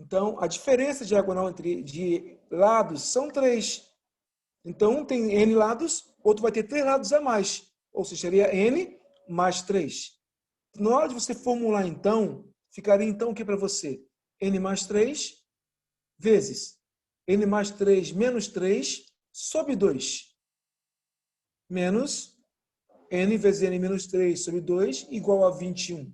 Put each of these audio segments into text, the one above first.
Então, a diferença diagonal de lados são 3. Então, um tem n lados, outro vai ter 3 lados a mais. Ou seja, seria n mais 3. Na hora de você formular, então, ficaria então o que para você? N mais 3 vezes n mais 3 menos 3 sobre 2. Menos n vezes n menos 3 sobre 2 igual a 21.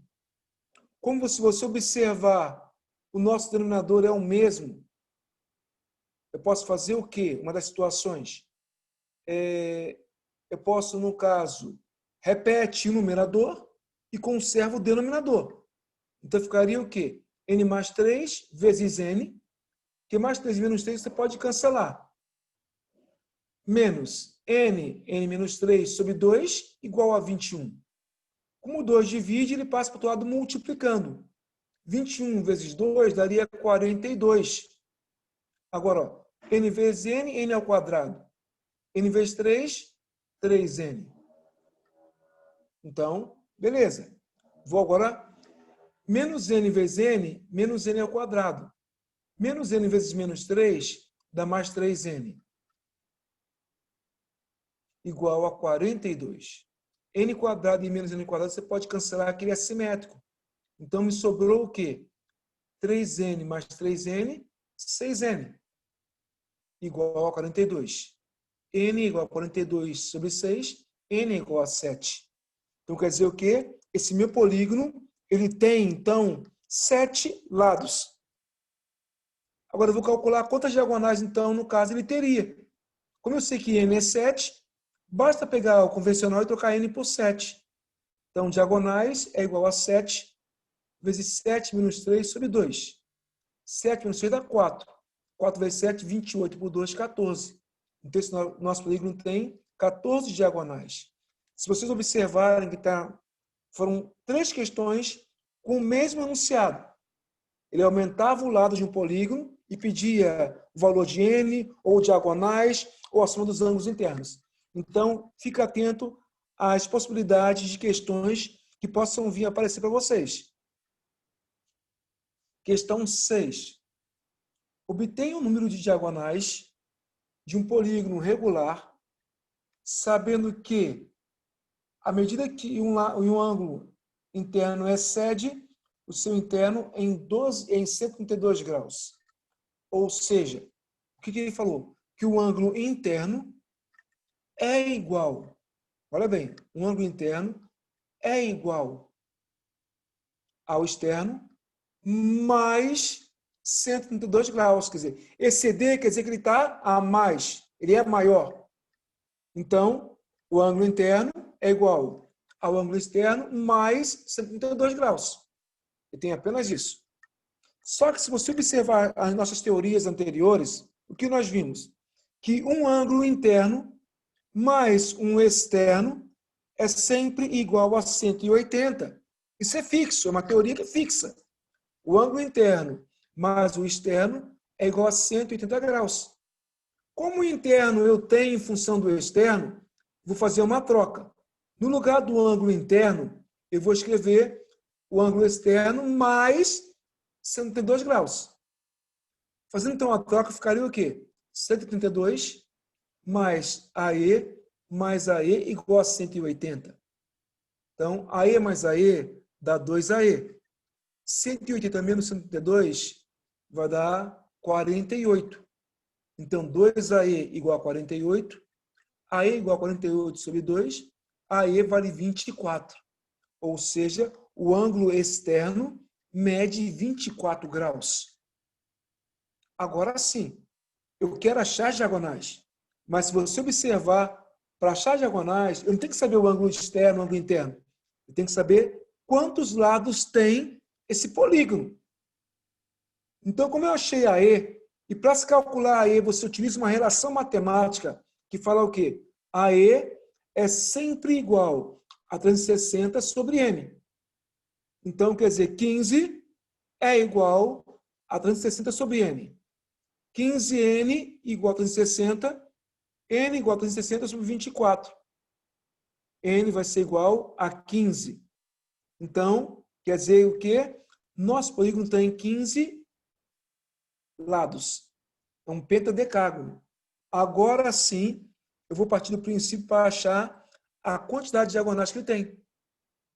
Como se você observar, o nosso denominador é o mesmo. Eu posso fazer o quê? Uma das situações. Eu posso, no caso, repete o numerador e conservo o denominador. Então, ficaria o quê? N mais 3 vezes N, que mais 3 menos 3 você pode cancelar. Menos N menos 3 sobre 2, igual a 21. Como o 2 divide, ele passa para o outro lado multiplicando. 21 vezes 2 daria 42. Agora, ó, N vezes N ao quadrado. N vezes 3, 3N. Então, beleza. Vou agora, menos N vezes N, menos N ao quadrado. Menos N vezes menos 3 dá mais 3N. Igual a 42. N quadrado e menos N quadrado, você pode cancelar aquele assimétrico. Então, me sobrou o quê? 3N mais 3N, 6N. Igual a 42. N igual a 42 sobre 6, N igual a 7. Então, quer dizer o quê? Esse meu polígono, ele tem, então, 7 lados. Agora, eu vou calcular quantas diagonais, então, no caso, ele teria. Como eu sei que N é 7, basta pegar o convencional e trocar N por 7. Então, diagonais é igual a 7 vezes 7 menos 3 sobre 2. 7 menos 3 dá 4. 4 vezes 7, 28 por 2, 14. Então, esse nosso polígono tem 14 diagonais. Se vocês observarem que foram 3 questões com o mesmo enunciado. Ele aumentava o lado de um polígono e pedia o valor de n, ou diagonais, ou a soma dos ângulos internos. Então, fica atento às possibilidades de questões que possam vir a aparecer para vocês. Questão 6. Obtenha o número de diagonais de um polígono regular, sabendo que, à medida que um ângulo interno excede o seu interno em 132 graus. Ou seja, o que ele falou? Que o ângulo interno é igual, olha bem, o ângulo interno é igual ao externo mais 132 graus. Quer dizer, exceder quer dizer que ele está a mais, ele é maior. Então, o ângulo interno é igual ao ângulo externo mais 132 graus. E tem apenas isso. Só que se você observar as nossas teorias anteriores, o que nós vimos? Que um ângulo interno mais um externo é sempre igual a 180. Isso é fixo, é uma teoria que é fixa. O ângulo interno mais o externo é igual a 180 graus. Como o interno eu tenho em função do externo, vou fazer uma troca. No lugar do ângulo interno, eu vou escrever o ângulo externo mais 132 graus. Fazendo então a troca, ficaria o quê? 132 mais AE igual a 180. Então, AE mais AE dá 2AE. 180 menos 132 vai dar 48. Então, 2AE igual a 48. AE igual a 48 sobre 2. AE vale 24. Ou seja, o ângulo externo mede 24 graus. Agora sim, eu quero achar as diagonais. Mas se você observar, para achar as diagonais, eu não tenho que saber o ângulo externo, o ângulo interno. Eu tenho que saber quantos lados tem esse polígono. Então, como eu achei a E, e para se calcular a E, você utiliza uma relação matemática que fala o quê? A E é sempre igual a 360 sobre M. Então, quer dizer, 15 é igual a 360 sobre N. 15N igual a 360, N igual a 360 sobre 24. N vai ser igual a 15. Então, quer dizer o quê? Nosso polígono tem 15 lados. É um pentadecágono. Agora sim, eu vou partir do princípio para achar a quantidade de diagonais que ele tem.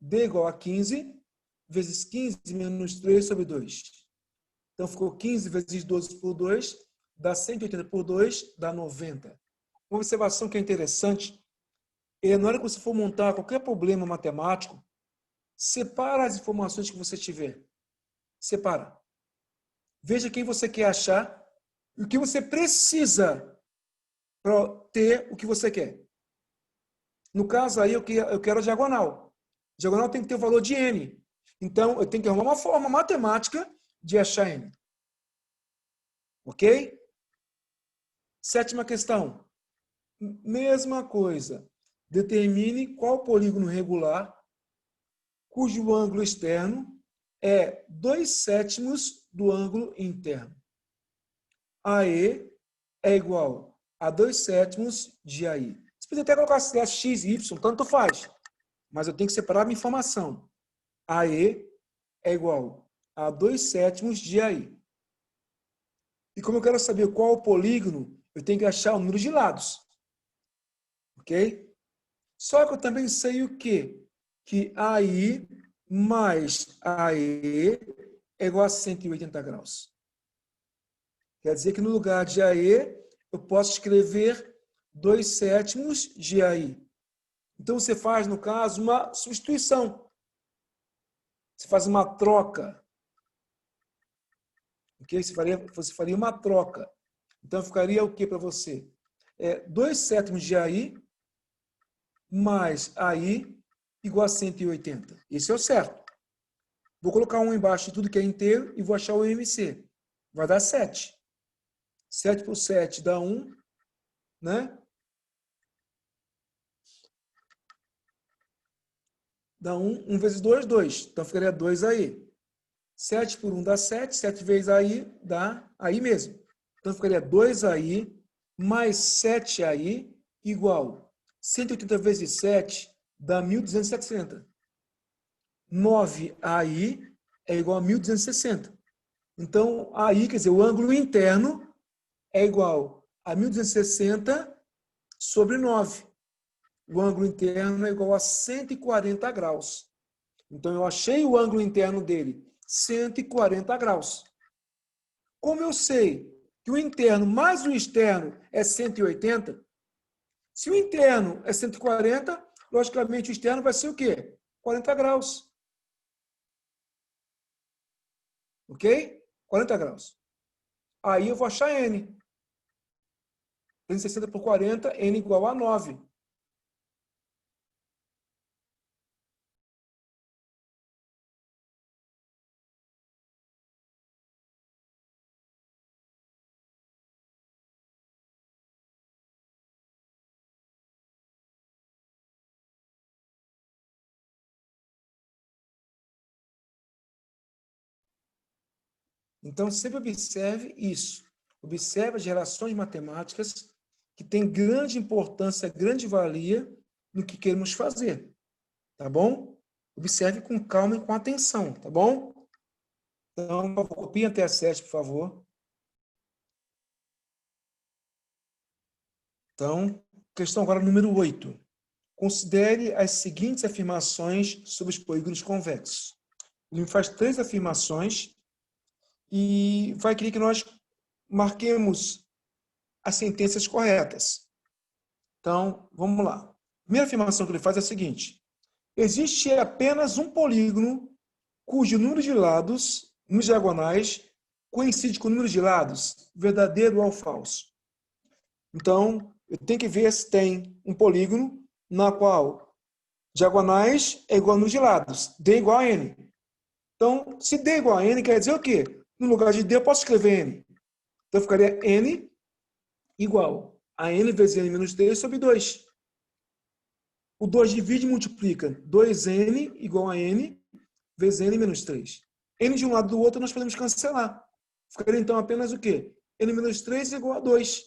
D igual a 15 vezes 15 menos 3 sobre 2. Então, ficou 15 vezes 12 por 2, dá 180 por 2, dá 90. Uma observação que é interessante é, na hora que você for montar qualquer problema matemático, separa as informações que você tiver. Separa. Veja quem você quer achar e o que você precisa para ter o que você quer. No caso aí, eu quero a diagonal. Diagonal tem que ter o valor de n. Então, eu tenho que arrumar uma forma matemática de achar n. Ok? Sétima questão. Mesma coisa. Determine qual polígono regular cujo ângulo externo é 2/7 do ângulo interno. AE é igual a 2/7 de AI. Você pode até colocar x e y, tanto faz. Mas eu tenho que separar a minha informação. AE é igual a 2/7 de AI. E como eu quero saber qual o polígono, eu tenho que achar o número de lados. Ok? Só que eu também sei o quê? Que AI mais AE é igual a 180 graus. Quer dizer que no lugar de AE, eu posso escrever 2/7 de AI. Então, você faz, no caso, uma substituição. Você faz uma troca. Ok? Você faria uma troca. Então, ficaria o que para você? 2/7 de AI mais AI igual a 180. Esse é o certo. Vou colocar um embaixo de tudo que é inteiro e vou achar o MC. Vai dar 7. 7 por 7 dá 1, né? Dá 1. 1 vezes 2, 2. Então, ficaria 2 aí. 7 por 1 dá 7. 7 vezes aí dá aí mesmo. Então, ficaria 2 aí mais 7 aí igual 180 vezes 7 dá 1.260. 9 aí é igual a 1.260. Então, aí, quer dizer, o ângulo interno é igual a 1.260 sobre 9. O ângulo interno é igual a 140 graus. Então, eu achei o ângulo interno dele, 140 graus. Como eu sei que o interno mais o externo é 180, se o interno é 140, logicamente o externo vai ser o quê? 40 graus. Ok? 40 graus. Aí eu vou achar n. 360 por 40, n igual a 9. Então, sempre observe isso. Observe as relações matemáticas que têm grande importância, grande valia no que queremos fazer. Tá bom? Observe com calma e com atenção, tá bom? Então, copie até a 7, por favor. Então, questão agora número 8. Considere as seguintes afirmações sobre os polígonos convexos. Ele me faz 3 afirmações e vai querer que nós marquemos as sentenças corretas. Então, vamos lá. A primeira afirmação que ele faz é a seguinte: existe apenas um polígono cujo número de lados, nos diagonais, coincide com o número de lados, verdadeiro ou falso. Então, eu tenho que ver se tem um polígono na qual diagonais é igual a número de lados, D igual a N. Então, se D igual a N, quer dizer o quê? No lugar de D, eu posso escrever N. Então, ficaria N igual a N vezes N menos 3 sobre 2. O 2 divide e multiplica. 2N igual a N vezes N menos 3. N de um lado do outro nós podemos cancelar. Ficaria então apenas o quê? N menos 3 igual a 2.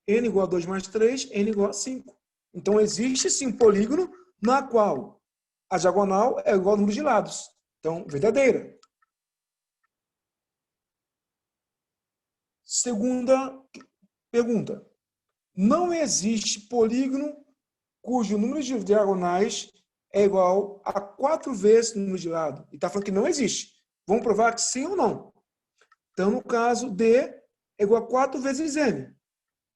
N igual a 2 mais 3, N igual a 5. Então, existe sim um polígono na qual a diagonal é igual ao número de lados. Então, verdadeira. Segunda pergunta. Não existe polígono cujo número de diagonais é igual a 4 vezes o número de lado. E está falando que não existe. Vamos provar que sim ou não. Então, no caso, D é igual a 4 vezes N.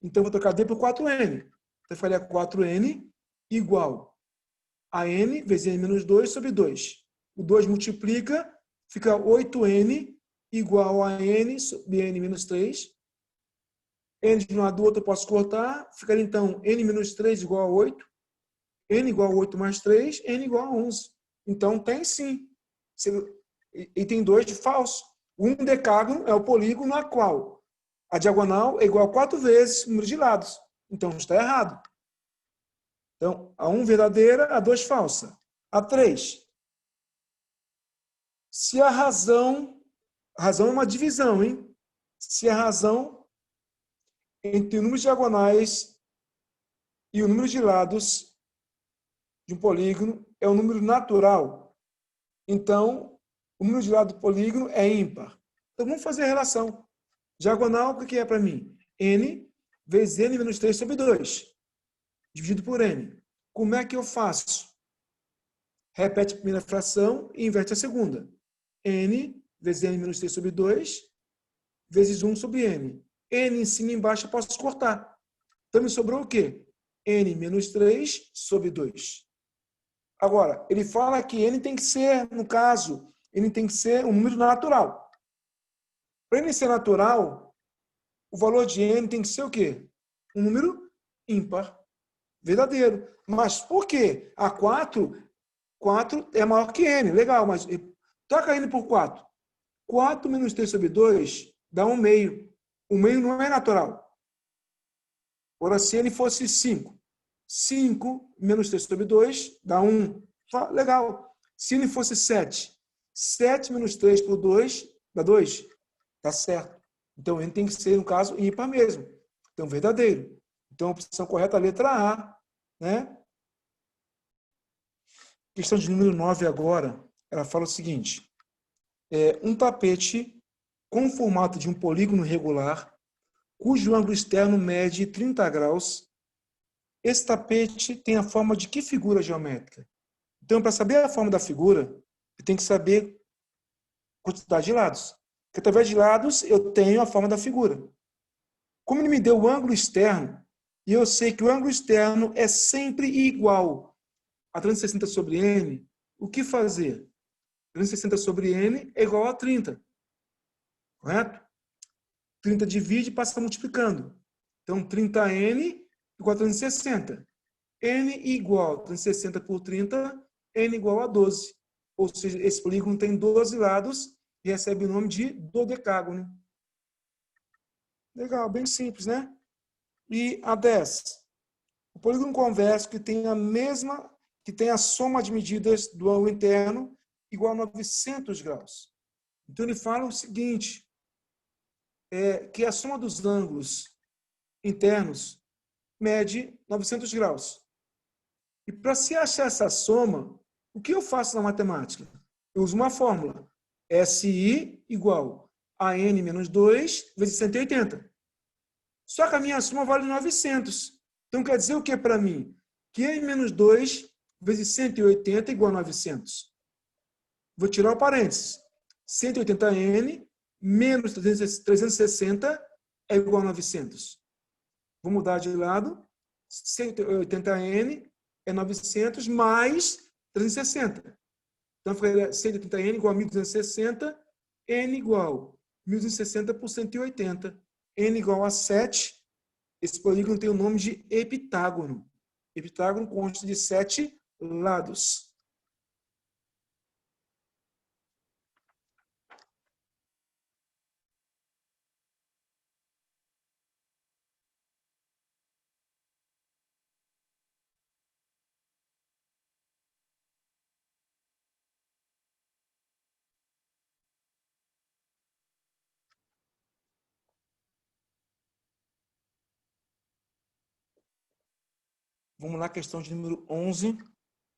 Então, eu vou trocar D por 4N. Então, eu faria 4N igual a N vezes N menos 2 sobre 2. O 2 multiplica, fica 8N igual a N sobre N menos 3. N de um lado do outro eu posso cortar. Ficaria, então, N menos 3 igual a 8. N igual a 8 mais 3, N igual a 11. Então, tem sim. E tem 2 de falso. Um decágono é o polígono na qual a diagonal é igual a 4 vezes o número de lados. Então, está errado. Então, a 1 verdadeira, a 2 falsa. A 3. Se a razão é uma divisão, hein? Se a razão entre o número de diagonais e o número de lados de um polígono é um número natural, então o número de lado do polígono é ímpar. Então vamos fazer a relação. Diagonal, o que é para mim? N vezes N menos 3 sobre 2, dividido por N. Como é que eu faço? Repete a primeira fração e inverte a segunda. N vezes N menos 3 sobre 2, vezes 1 sobre N. N em cima e embaixo eu posso cortar. Então me sobrou o quê? N menos 3 sobre 2. Agora, ele fala que N tem que ser, no caso, N tem que ser um número natural. Para N ser natural, o valor de N tem que ser o quê? Um número ímpar, verdadeiro. Mas por quê? A 4 é maior que N. Legal, mas troca N por 4. 4 menos 3 sobre 2 dá 1 meio. O meio não é natural. Agora, se N fosse 5. 5 menos 3 sobre 2 dá 1. Legal. Se N fosse 7. 7 menos 3 por 2 dá 2. Tá certo. Então, N tem que ser, no caso, ímpar mesmo. Então, verdadeiro. Então, a opção correta é a letra A. Né? Questão de número 9 agora. Ela fala o seguinte. Um tapete com o formato de um polígono regular, cujo ângulo externo mede 30 graus. Esse tapete tem a forma de que figura geométrica? Então, para saber a forma da figura, eu tenho que saber a quantidade de lados. Porque através de lados, eu tenho a forma da figura. Como ele me deu o ângulo externo, e eu sei que o ângulo externo é sempre igual a 360 sobre n, o que fazer? 360 sobre n é igual a 30. Correto? 30 divide e passa multiplicando. Então, 30n igual a 360. N igual a 360 por 30, n igual a 12. Ou seja, esse polígono tem 12 lados e recebe o nome de dodecágono. Legal, bem simples, né? E a 10. O polígono convexo que tem a soma de medidas do ângulo interno igual a 900 graus. Então, ele fala o seguinte, que a soma dos ângulos internos mede 900 graus. E para se achar essa soma, o que eu faço na matemática? Eu uso uma fórmula. SI igual a N menos 2 vezes 180. Só que a minha soma vale 900. Então, quer dizer o que para mim? Que N menos 2 vezes 180 é igual a 900. Vou tirar o parênteses. 180N menos 360 é igual a 900. Vou mudar de lado. 180N é 900 mais 360. Então, ficaria 180N igual a 1.260, N igual a 1.260 por 180. N igual a 7. Esse polígono tem o nome de heptágono. Heptágono consta de 7 lados. Vamos lá, questão de número 11,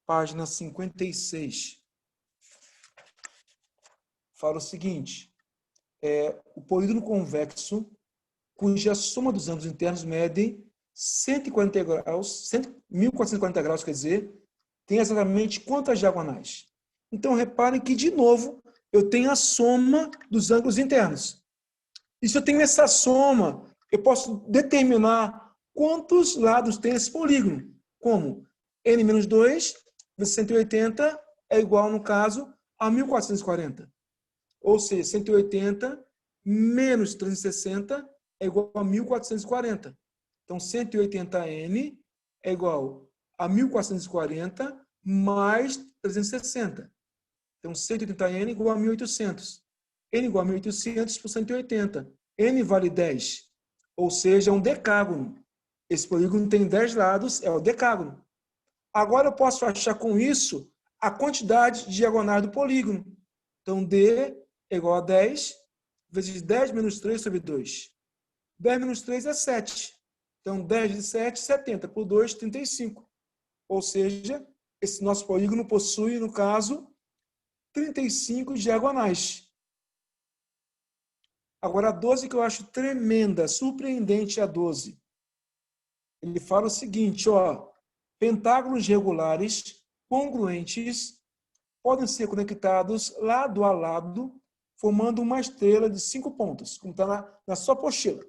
página 56. Fala o seguinte, o polígono convexo cuja soma dos ângulos internos mede 140 graus, 1440 graus, quer dizer, tem exatamente quantas diagonais? Então, reparem que, de novo, eu tenho a soma dos ângulos internos. E se eu tenho essa soma, eu posso determinar quantos lados tem esse polígono. Como n-2 vezes 180 é igual, no caso, a 1440. Ou seja, 180 menos 360 é igual a 1440. Então, 180n é igual a 1440 mais 360. Então, 180n igual a 1800. N igual a 1800 por 180. N vale 10. Ou seja, é um decágono. Esse polígono tem 10 lados, é o decágono. Agora eu posso achar com isso a quantidade de diagonais do polígono. Então, D é igual a 10 vezes 10 menos 3 sobre 2. 10 menos 3 é 7. Então, 10 vezes 7, 70. Por 2, 35. Ou seja, esse nosso polígono possui, no caso, 35 diagonais. Agora, a 12 que eu acho tremenda, surpreendente a 12. Ele fala o seguinte, ó, pentágonos regulares congruentes podem ser conectados lado a lado, formando uma estrela de 5 pontas, como está na sua apostila.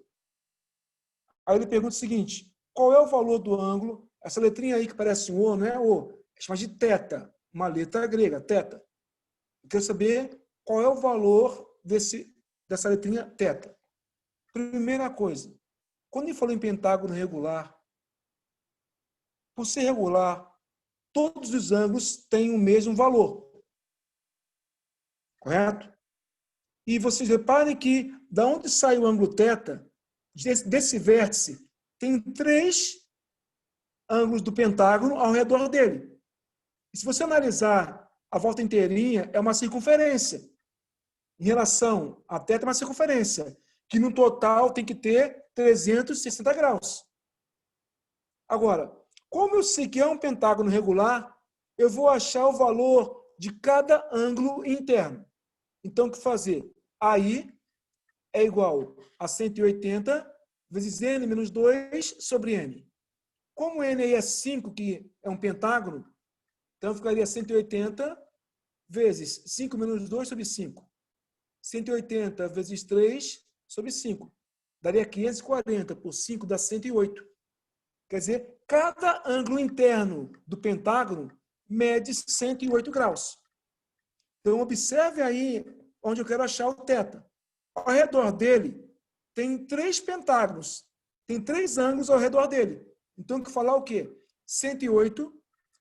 Aí ele pergunta o seguinte, qual é o valor do ângulo? Essa letrinha aí que parece um O, não é O, é chamada de teta, uma letra grega, teta. Eu quero saber qual é o valor dessa letrinha teta. Primeira coisa, quando ele falou em pentágono regular, por ser regular, todos os ângulos têm o mesmo valor. Correto? E vocês reparem que, da onde sai o ângulo θ, desse vértice, tem 3 ângulos do pentágono ao redor dele. E se você analisar a volta inteirinha, é uma circunferência. Em relação a θ, é uma circunferência, que no total tem que ter 360 graus. Agora, como eu sei que é um pentágono regular, eu vou achar o valor de cada ângulo interno. Então, o que fazer? Aí é igual a 180 vezes n menos 2 sobre n. Como n aí é 5, que é um pentágono, então ficaria 180 vezes 5 menos 2 sobre 5. 180 vezes 3 sobre 5. Daria 540, por 5 dá 108. Quer dizer, cada ângulo interno do pentágono mede 108 graus. Então, observe aí onde eu quero achar o θ. Ao redor dele, tem 3 pentágonos. Tem 3 ângulos ao redor dele. Então, eu que falar o quê? 108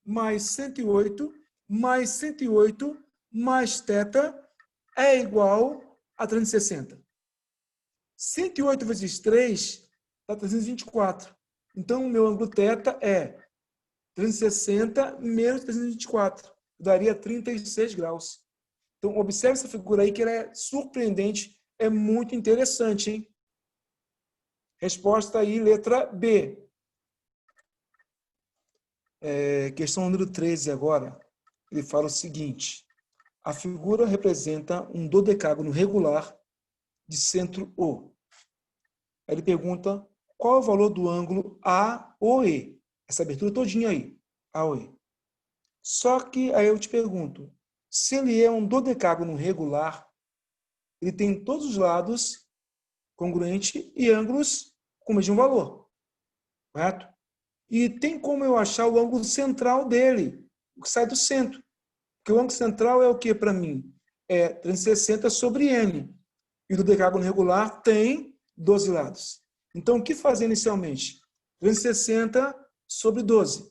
mais 108 mais 108 mais θ é igual a 360. 108 vezes 3 dá 324. Então, o meu ângulo θ é 360 menos 324. Daria 36 graus. Então, observe essa figura aí, que ela é surpreendente, é muito interessante, hein? Resposta aí, letra B. Questão número 13 agora. Ele fala o seguinte. A figura representa um dodecágono regular de centro O. Aí ele pergunta qual é o valor do ângulo AOE. Essa abertura todinha aí, AOE. Só que aí eu te pergunto, se ele é um dodecágono regular, ele tem todos os lados congruentes e ângulos com o mesmo valor. Correto? E tem como eu achar o ângulo central dele, o que sai do centro. Porque o ângulo central é o que para mim? É 360 sobre n. E o dodecágono regular tem 12 lados. Então, o que fazer inicialmente? 360 sobre 12.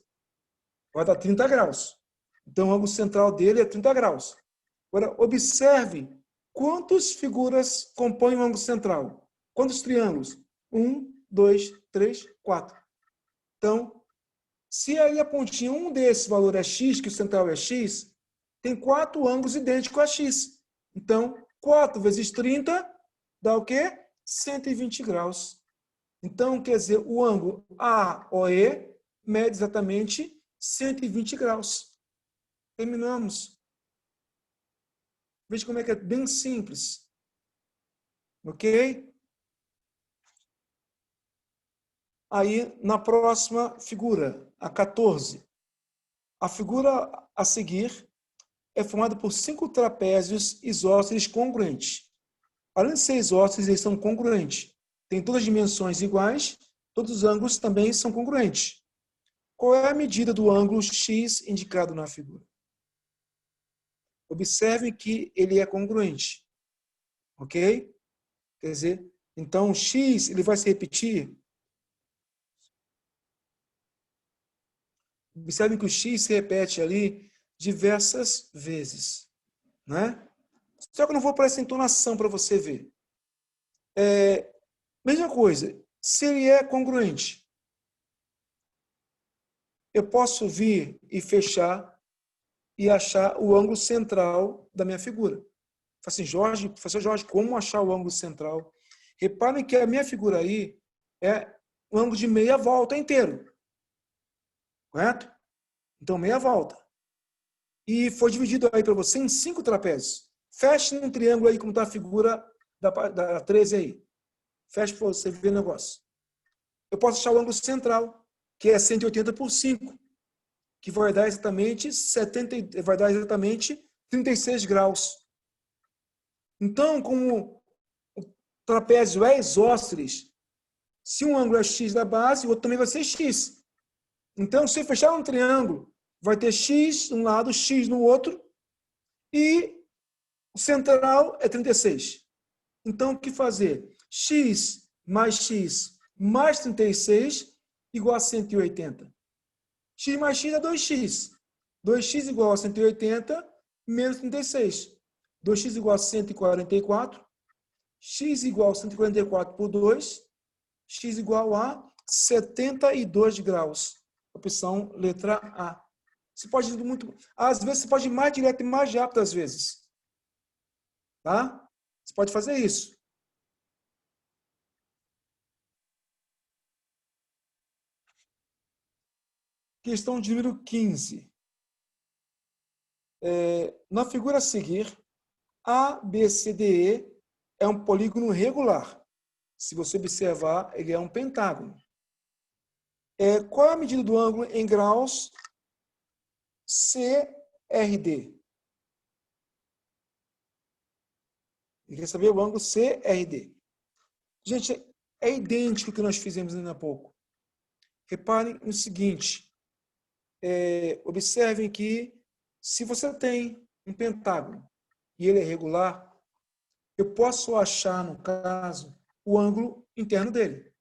Vai dar 30 graus. Então, o ângulo central dele é 30 graus. Agora, observe quantas figuras compõem o ângulo central. Quantos triângulos? 1, 2, 3, 4. Então, se aí a pontinha, um desses valor é x, que o central é x, tem 4 ângulos idênticos a x. Então, 4 vezes 30 dá o quê? 120 graus. Então, quer dizer, o ângulo AOE mede exatamente 120 graus. Terminamos. Veja como é que é bem simples. Ok? Aí, na próxima figura, a 14. A figura a seguir é formada por 5 trapézios isósceles congruentes. Além de ser isósceles, eles são congruentes. Tem todas as dimensões iguais, todos os ângulos também são congruentes. Qual é a medida do ângulo X indicado na figura? Observem que ele é congruente. Ok? Quer dizer, então o X ele vai se repetir. Observem que o X se repete ali diversas vezes. Né? Só que eu não vou para essa entonação para você ver. Mesma coisa, se ele é congruente, eu posso vir e fechar e achar o ângulo central da minha figura. Fala assim, Jorge, professor Jorge, como achar o ângulo central? Reparem que a minha figura aí é um ângulo de meia volta inteiro. Correto? Então, meia volta. E foi dividido aí para você em 5 trapézios. Feche num triângulo aí, como está a figura da 13 aí. Feche para você ver o negócio. Eu posso achar o ângulo central, que é 180 por 5, que vai dar exatamente 36 graus. Então, como o trapézio é isósceles, se um ângulo é x da base, o outro também vai ser x. Então, se eu fechar um triângulo, vai ter x de um lado, x no outro, e o central é 36. Então, o que fazer? X mais 36 igual a 180. X mais x é 2x. 2x igual a 180 menos 36. 2x igual a 144. X igual a 144 por 2. X igual a 72 graus. Opção letra A. Você pode ir muito... Às vezes, você pode ir mais direto e mais rápido, às vezes. Tá? Você pode fazer isso. Questão de número 15. Na figura a seguir, ABCDE é um polígono regular. Se você observar, ele é um pentágono. Qual é a medida do ângulo em graus CRD? Ele quer saber o ângulo CRD. Gente, é idêntico ao que nós fizemos ainda há pouco. Reparem no seguinte. Observem que se você tem um pentágono e ele é regular, eu posso achar, no caso, o ângulo interno dele.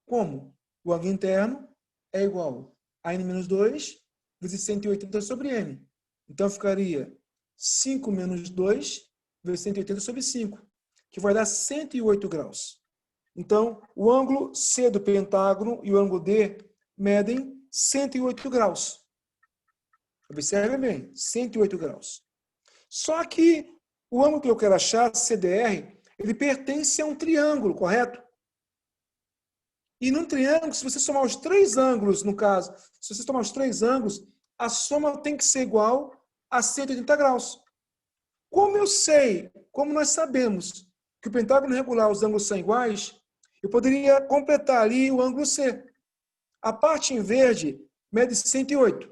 Como? O ângulo interno é igual a n menos 2 vezes 180 sobre n. Então, ficaria 5 menos 2 vezes 180 sobre 5, que vai dar 108 graus. Então, o ângulo C do pentágono e o ângulo D medem 108 graus. Observe bem, 108 graus. Só que o ângulo que eu quero achar, CDR, ele pertence a um triângulo, correto? E num triângulo, se você somar os 3 ângulos, no caso, se você somar os 3 ângulos, a soma tem que ser igual a 180 graus. Como eu sei, como nós sabemos que o pentágono regular, os ângulos são iguais, eu poderia completar ali o ângulo C. A parte em verde mede 108.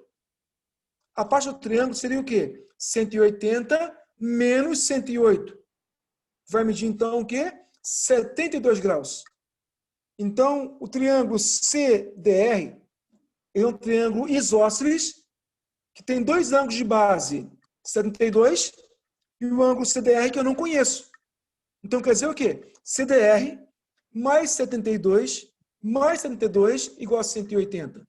A parte do triângulo seria o quê? 180 menos 108. Vai medir, então, o quê? 72 graus. Então, o triângulo CDR é um triângulo isósceles, que tem 2 ângulos de base, 72, e o ângulo CDR que eu não conheço. Então, quer dizer o quê? CDR mais 72 igual a 180.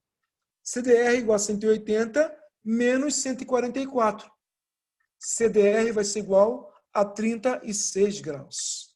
CDR igual a 180 menos 144. CDR vai ser igual a 36 graus.